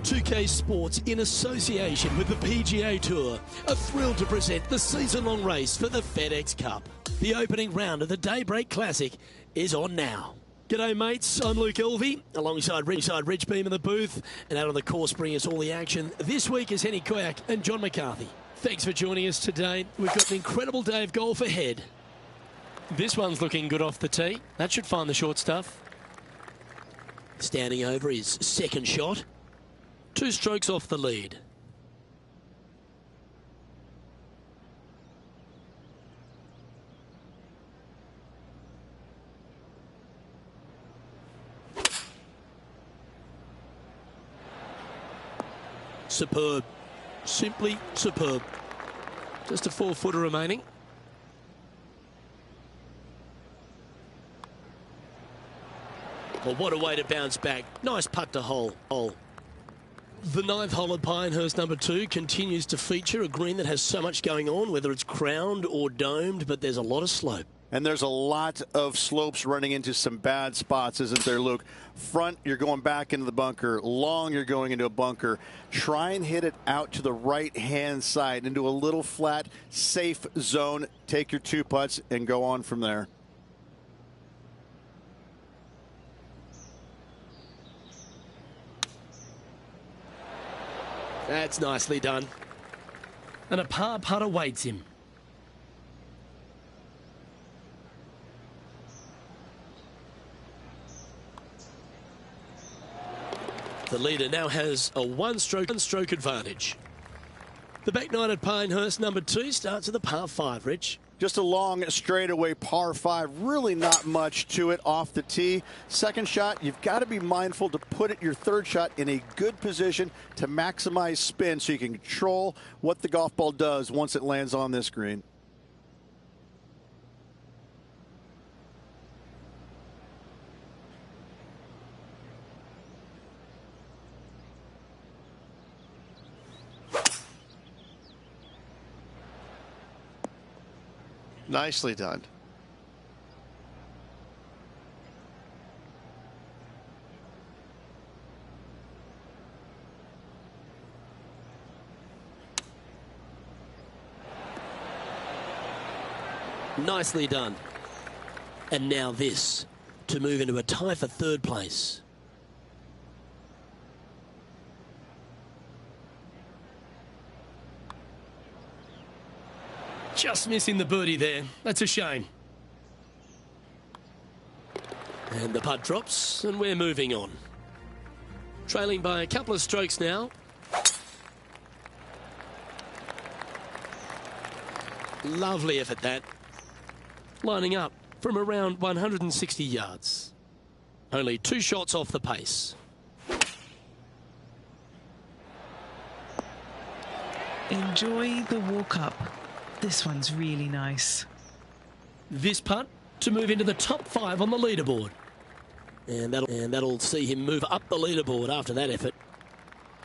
2K Sports, in association with the PGA Tour, are thrilled to present the season-long race for the FedEx Cup. The opening round of the Daybreak Classic is on now. G'day mates, I'm Luke Elvey, alongside Rich Beam in the booth, and out on the course bringing us all the action this week is Henny Koyak and John McCarthy. Thanks for joining us today. We've got an incredible day of golf ahead. This one's looking good off the tee. That should find the short stuff. Standing over his second shot. 2 strokes off the lead. Superb. Simply superb. Just a 4-footer remaining. Well, what a way to bounce back. Nice putt to hole. The 9th hole at Pinehurst number 2 continues to feature a green that has so much going on, whether it's crowned or domed, but there's a lot of slope. And there's a lot of slopes running into some bad spots, isn't there, Luke? Front, you're going back into the bunker. Long, you're going into a bunker. Try and hit it out to the right-hand side into a little flat, safe zone. Take your 2 putts and go on from there. That's nicely done. And a par putt awaits him. The leader now has a one-stroke advantage. The back 9 at Pinehurst number 2 starts at the par 5, Rich. Just a long straightaway par 5. Really not much to it off the tee. Second shot, you've got to be mindful to put it your third shot in a good position to maximize spin so you can control what the golf ball does once it lands on this green. Nicely done. Nicely done. And now this to move into a tie for third place. Just missing the birdie there. That's a shame. And the putt drops, and we're moving on. Trailing by a couple of strokes now. Lovely effort that. Lining up from around 160 yards. Only 2 shots off the pace. Enjoy the walk-up. This one's really nice. This putt to move into the top 5 on the leaderboard. And that'll see him move up the leaderboard after that effort.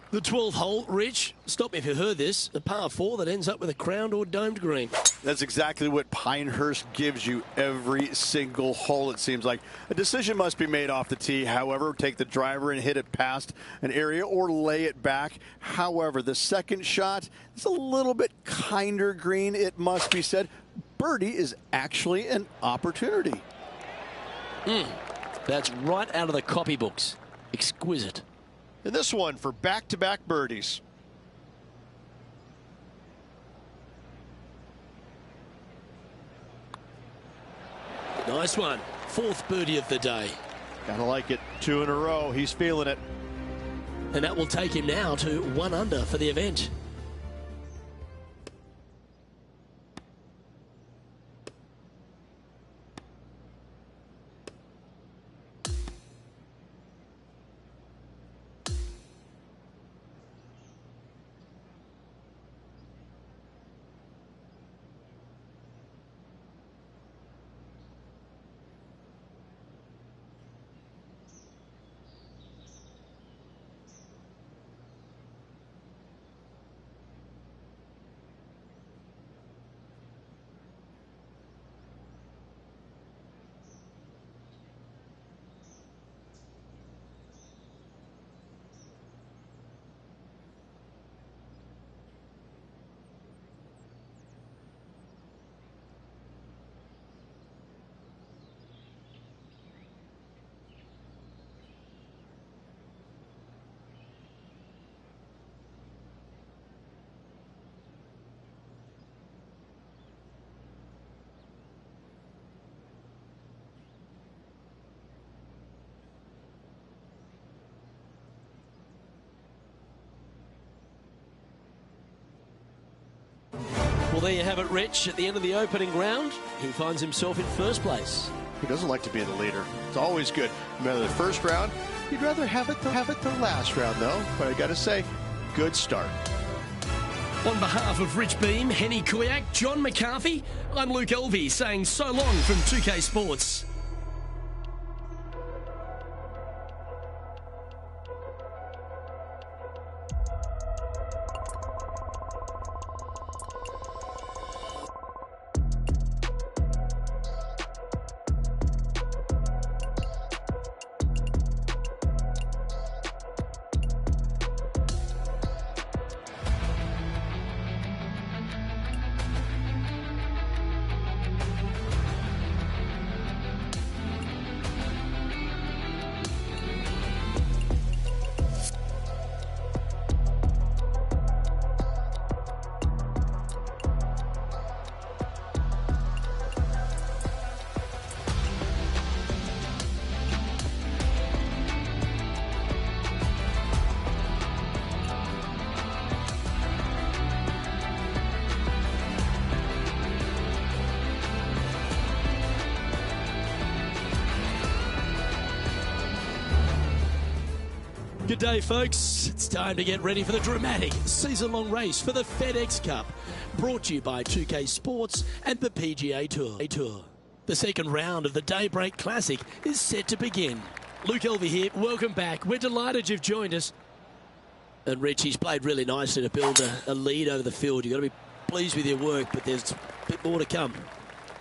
The 12th hole, Rich, stop me if you heard this, a par 4 that ends up with a crowned or domed green. That's exactly what Pinehurst gives you every single hole, it seems like. A decision must be made off the tee. However, take the driver and hit it past an area or lay it back. However, the second shot is a little bit kinder green, it must be said. Birdie is actually an opportunity. That's right out of the copybooks. Exquisite. And this one for back-to-back birdies. Nice one. 4th birdie of the day. Gotta like it. 2 in a row. He's feeling it. And that will take him now to 1 under for the event. Well, there you have it, Rich. At the end of the opening round, he finds himself in first place. He doesn't like to be the leader. It's always good. No matter the first round, he'd rather have it the last round, though. But I got to say, good start. On behalf of Rich Beam, Henny Kuyak, John McCarthy, I'm Luke Elvey saying so long from 2K Sports. Good day, folks. It's time to get ready for the dramatic season-long race for the FedEx Cup, brought to you by 2K Sports and the PGA Tour. The second round of the Daybreak Classic is set to begin. Luke Elvey here. Welcome back. We're delighted you've joined us. And Rich, he's played really nicely to build a lead over the field. You've got to be pleased with your work, but there's a bit more to come.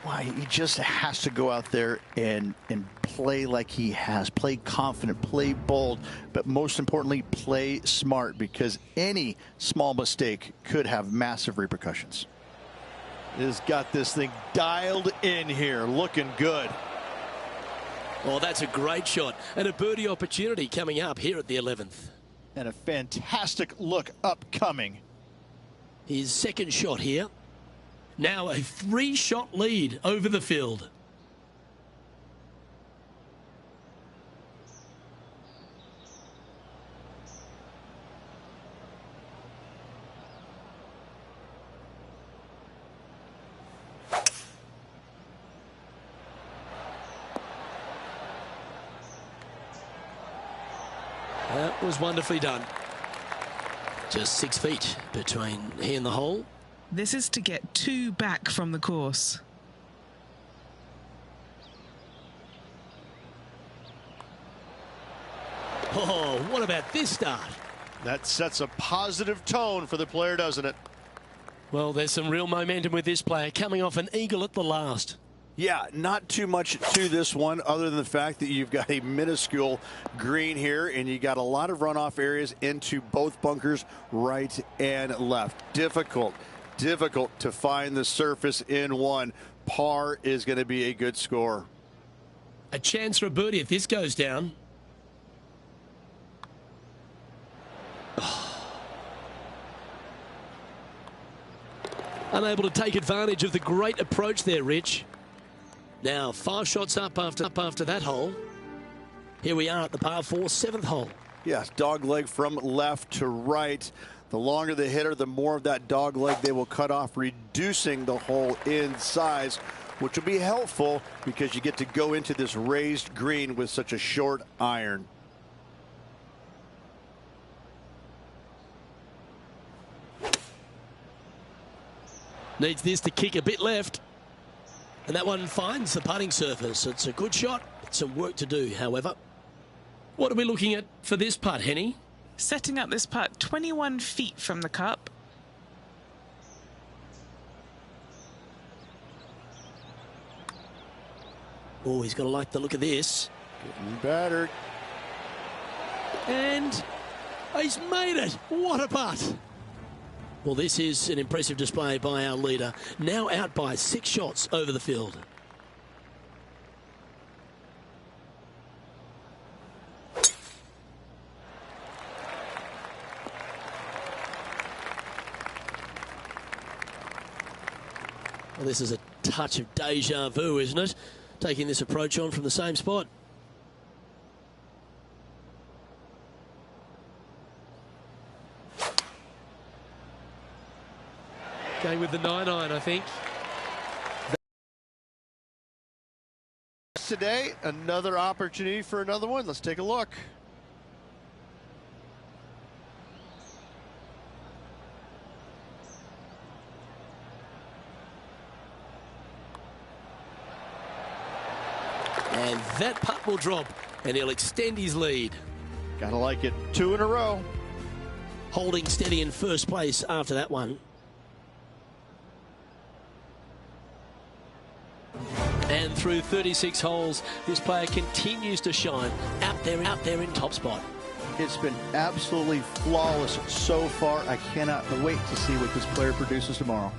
Why, he just has to go out there and play like he has. Play confident, play bold, but most importantly, play smart, because any small mistake could have massive repercussions. has got this thing dialed in here, looking good. Oh, that's a great shot and a birdie opportunity coming up here at the 11th. And a fantastic look upcoming. His second shot here. Now a 3-shot lead over the field. That was wonderfully done. Just 6 feet between he and the hole. This is to get 2 back from the course. Oh, what about this start? That sets a positive tone for the player, doesn't it? Well, there's some real momentum with this player coming off an eagle at the last. Yeah, not too much to this one other than the fact that you've got a minuscule green here and you got a lot of runoff areas into both bunkers, right and left. Difficult to find the surface in one. Par is going to be a good score. A chance for a birdie if this goes down. Unable to take advantage of the great approach there, Rich. Now 5 shots up after that hole. Here we are at the par 4 7th hole. Yes, dog leg from left to right. The longer the hitter, the more of that dog leg they will cut off, reducing the hole in size, which will be helpful because you get to go into this raised green with such a short iron. Needs this to kick a bit left. And that one finds the putting surface. It's a good shot. Some work to do, however. What are we looking at for this putt, Henny? Setting up this putt 21 feet from the cup. Oh, he's got to like the look of this. Getting battered. And he's made it. What a putt. Well, this is an impressive display by our leader. Now out by 6 shots over the field. Well, this is a touch of deja vu, isn't it? Taking this approach on from the same spot. Going with the 9-iron, I think. Today, another opportunity for another one. Let's take a look. And that putt will drop, and he'll extend his lead. Gotta like it. 2 in a row. Holding steady in first place after that one. And through 36 holes, this player continues to shine out there in top spot. It's been absolutely flawless so far. I cannot wait to see what this player produces tomorrow.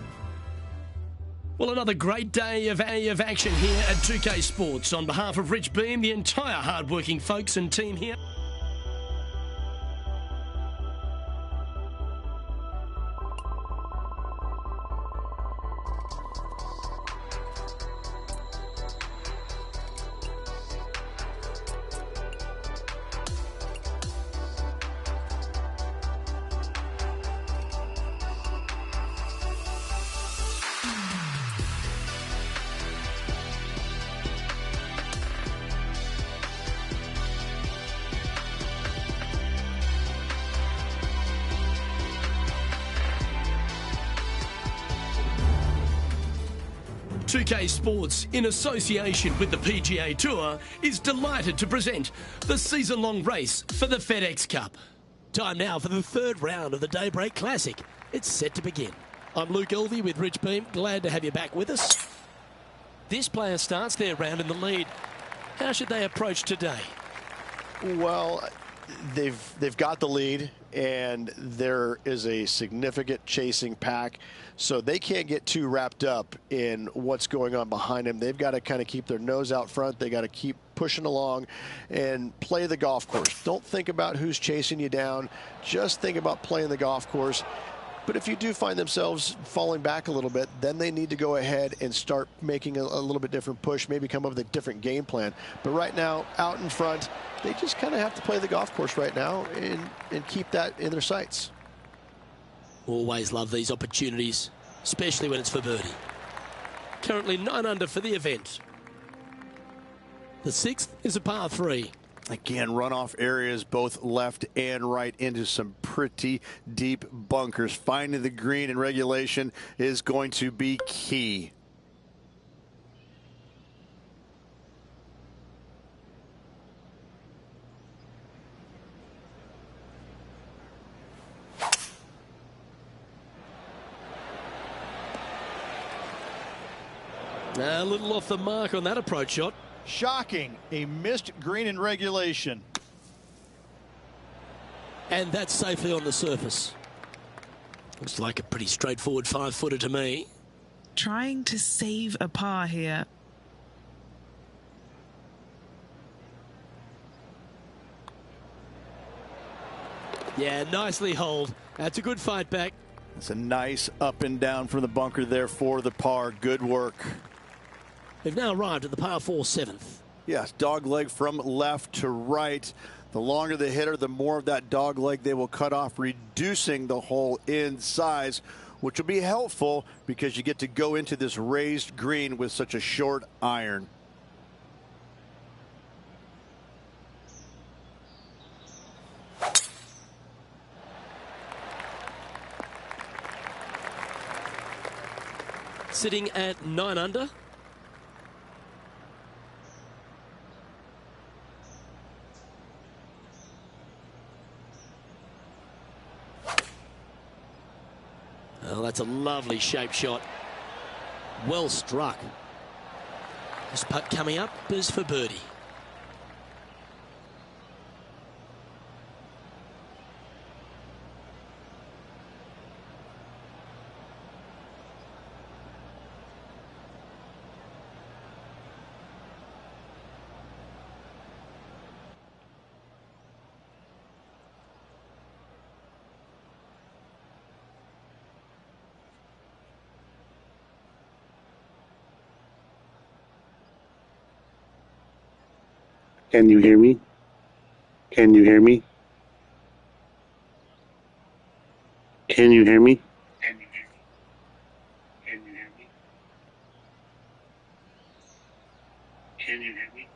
Well, another great day of action here at 2K Sports. On behalf of Rich Beem, the entire hard-working folks and team here. .2K Sports, in association with the PGA Tour, is delighted to present the season-long race for the FedEx Cup. Time now for the 3rd round of the Daybreak Classic. It's set to begin. I'm Luke Elvey with Rich Beem. Glad to have you back with us. This player starts their round in the lead. How should they approach today? Well, they've got the lead, and there is a significant chasing pack, so they can't get too wrapped up in what's going on behind them. They've got to kind of keep their nose out front. They got to keep pushing along and play the golf course. Don't think about who's chasing you down. Just think about playing the golf course. But if you do find themselves falling back a little bit, then they need to go ahead and start making a little bit different push, maybe come up with a different game plan. But right now, out in front, they just kind of have to play the golf course right now and keep that in their sights. Always love these opportunities, especially when it's for birdie. Currently 9 under for the event. The 6th is a par 3. Again, runoff areas both left and right into some pretty deep bunkers. Finding the green in regulation is going to be key. A little off the mark on that approach shot. Shocking, a missed green in regulation. And that's safely on the surface. Looks like a pretty straightforward 5-footer to me. Trying to save a par here. Yeah, nicely holed. That's a good fight back. It's a nice up and down from the bunker there for the par. Good work. They've now arrived at the par 4 7th. Yes, dog leg from left to right. The longer the hitter, the more of that dog leg they will cut off, reducing the hole in size, which will be helpful because you get to go into this raised green with such a short iron. Sitting at 9 under. Oh, that's a lovely shape shot. Well struck. This putt coming up is for birdie. Can you hear me? Can you hear me? Can you hear me? Can you hear me? Can you hear me? Can you hear me?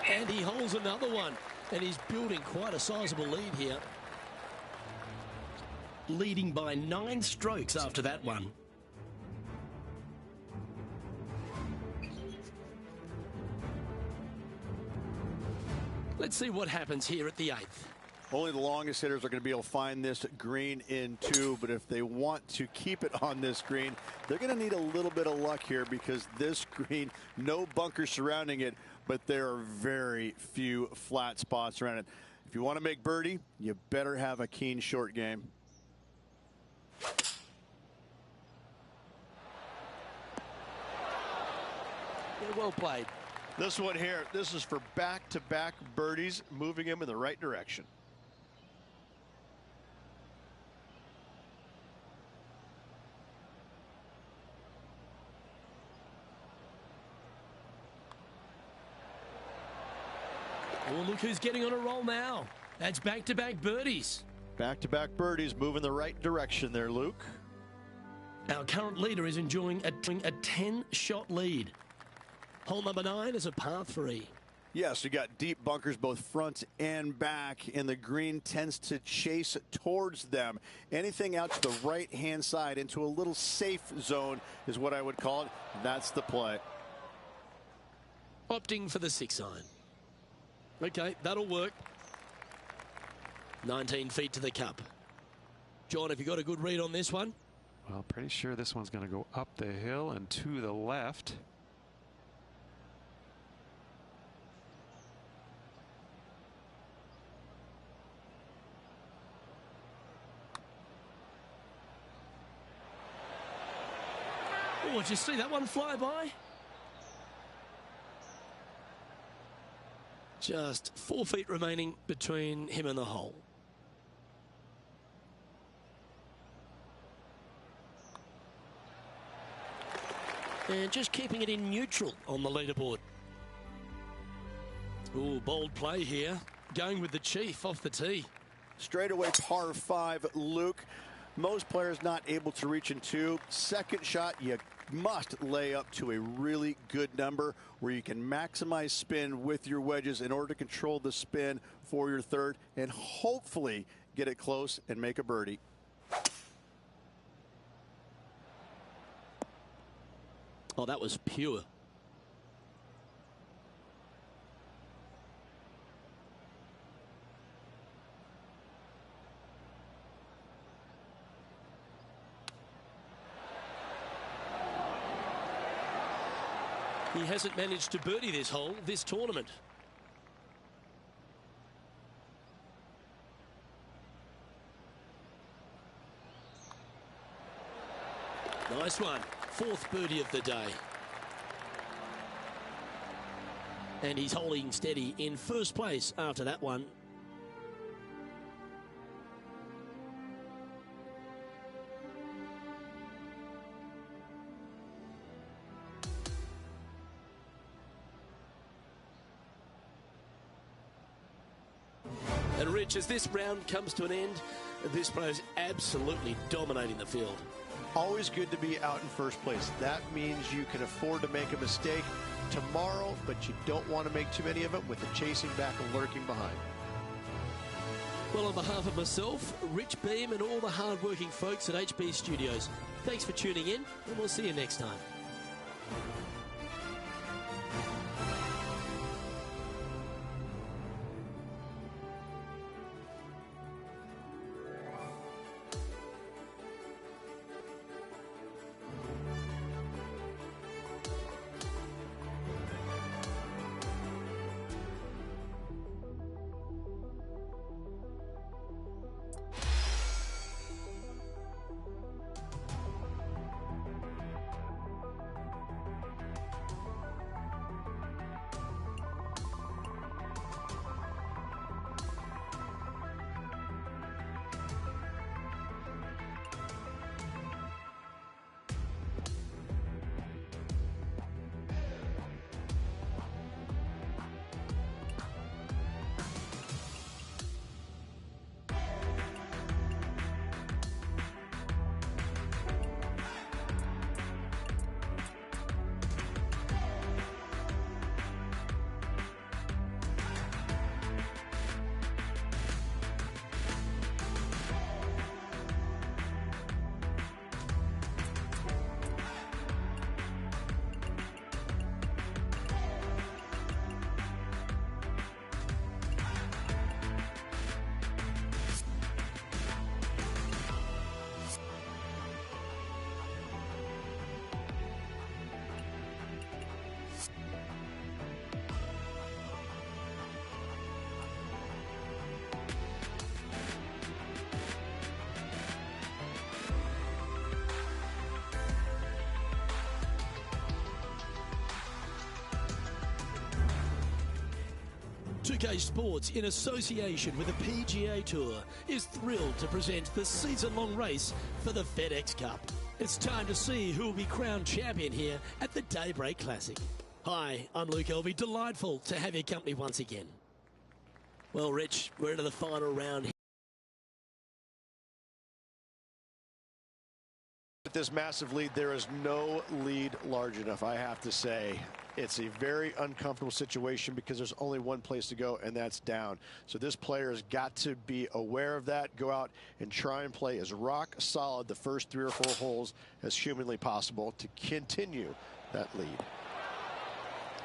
And he holds another one. And he's building quite a sizable lead here. Leading by 9 strokes after that one. Let's see what happens here at the 8th. Only the longest hitters are going to be able to find this green in 2, but if they want to keep it on this green, they're going to need a little bit of luck here because this green, no bunkers surrounding it, but there are very few flat spots around it. If you want to make birdie, you better have a keen short game. Well played. This one here, this is for back-to-back birdies, moving him in the right direction. Oh, look who's getting on a roll now. That's back-to-back birdies. Back-to-back birdies, moving the right direction there, Luke. Our current leader is enjoying a 10-shot lead. Hole number 9 is a par 3. Yes, you got deep bunkers both front and back, and the green tends to chase towards them. Anything out to the right-hand side into a little safe zone is what I would call it. That's the play. Opting for the 6 iron. Okay, that'll work. 19 feet to the cup. John, have you got a good read on this one? Well, pretty sure this one's going to go up the hill and to the left. Oh, did you see that one fly by? Just 4 feet remaining between him and the hole. And just keeping it in neutral on the leaderboard. Ooh, bold play here. Going with the Chief off the tee. Straightaway par 5, Luke. Most players not able to reach in 2. Second shot, you must lay up to a really good number where you can maximize spin with your wedges in order to control the spin for your third and hopefully get it close and make a birdie. Oh, that was pure. He hasn't managed to birdie this hole this tournament. Nice one. 4th birdie of the day. And he's holding steady in first place after that one. And Rich, as this round comes to an end, this player is absolutely dominating the field. Always good to be out in first place. That means you can afford to make a mistake tomorrow, but you don't want to make too many of them with the chasing back and lurking behind. Well, on behalf of myself, Rich Beem, and all the hard-working folks at HB Studios, thanks for tuning in, and we'll see you next time. K Sports, in association with the PGA Tour, is thrilled to present the season-long race for the FedEx Cup. It's time to see who will be crowned champion here at the Daybreak Classic. Hi, I'm Luke Elvey. Delightful to have your company once again. Well, Rich, we're into the final round. With this massive lead, there is no lead large enough, I have to say. It's a very uncomfortable situation because there's only one place to go, and that's down. So this player has got to be aware of that, go out and try and play as rock solid the first 3 or 4 holes as humanly possible to continue that lead.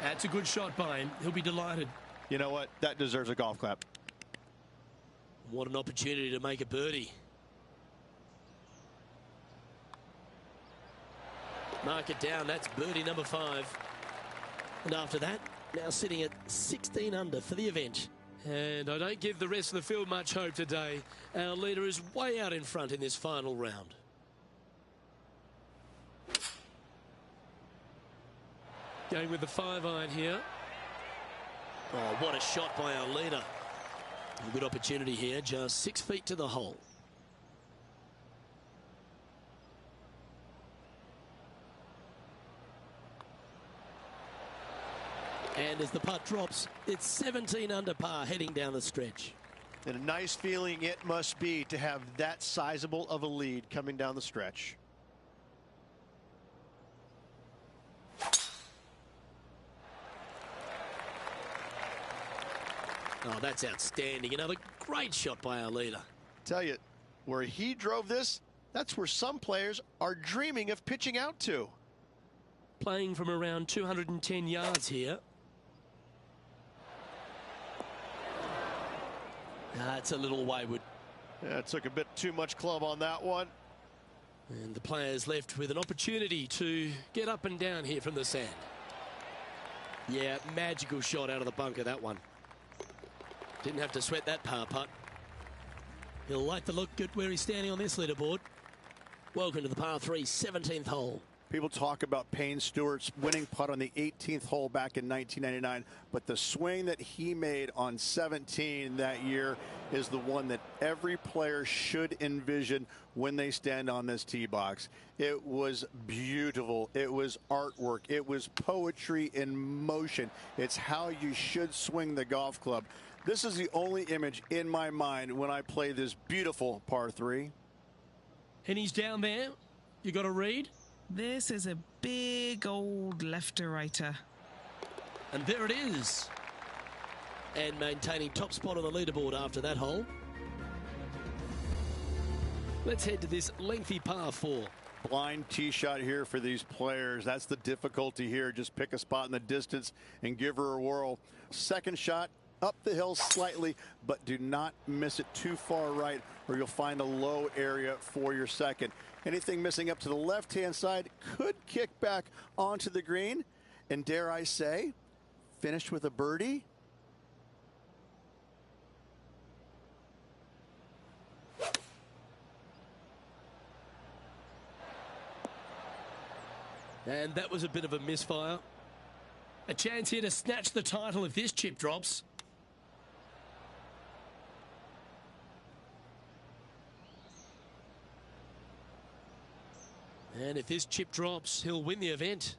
That's a good shot by him. He'll be delighted. You know what? That deserves a golf clap. What an opportunity to make a birdie. Mark it down. That's birdie number 5. And after that, now sitting at 16 under for the event. And I don't give the rest of the field much hope today. Our leader is way out in front in this final round. Going with the 5-iron here. Oh, what a shot by our leader. A good opportunity here, just 6 feet to the hole. And as the putt drops, it's 17 under par heading down the stretch. And a nice feeling it must be to have that sizable of a lead coming down the stretch. Oh, that's outstanding. Another great shot by our leader. Tell you, where he drove this, that's where some players are dreaming of pitching out to. Playing from around 210 yards here. That's a little wayward. Yeah, it took a bit too much club on that one. And the players left with an opportunity to get up and down here from the sand. Yeah, magical shot out of the bunker, that one. Didn't have to sweat that par putt. He'll like the look at where he's standing on this leaderboard. Welcome to the par 3 17th hole. People talk about Payne Stewart's winning putt on the 18th hole back in 1999, but the swing that he made on 17 that year is the one that every player should envision when they stand on this tee box. It was beautiful. It was artwork. It was poetry in motion. It's how you should swing the golf club. This is the only image in my mind when I play this beautiful par 3. And he's down there. You got a read? This is a big old left-to-righter. And there it is. And maintaining top spot on the leaderboard after that hole. Let's head to this lengthy par 4. Blind tee shot here for these players. That's the difficulty here. Just pick a spot in the distance and give her a whirl. Second shot up the hill slightly, but do not miss it too far right, or you'll find a low area for your second. Anything missing up to the left-hand side could kick back onto the green, and dare I say, finish with a birdie. And that was a bit of a misfire. A chance here to snatch the title if this chip drops. And if this chip drops, he'll win the event.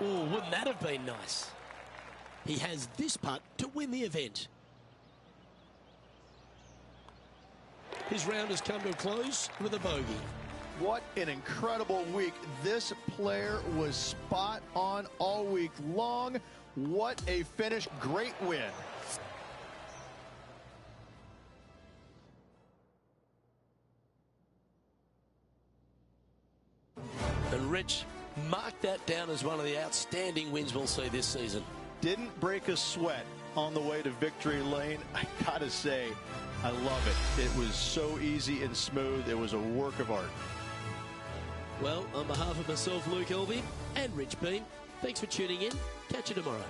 Oh, wouldn't that have been nice? He has this putt to win the event. His round has come to a close with a bogey. What an incredible week. This player was spot on all week long. What a finish. Great win. And Rich, mark that down as one of the outstanding wins we'll see this season. Didn't break a sweat on the way to victory lane. I gotta say, I love it. It was so easy and smooth. It was a work of art. Well, on behalf of myself, Luke Elvey, and Rich Beem, thanks for tuning in. Catch you tomorrow.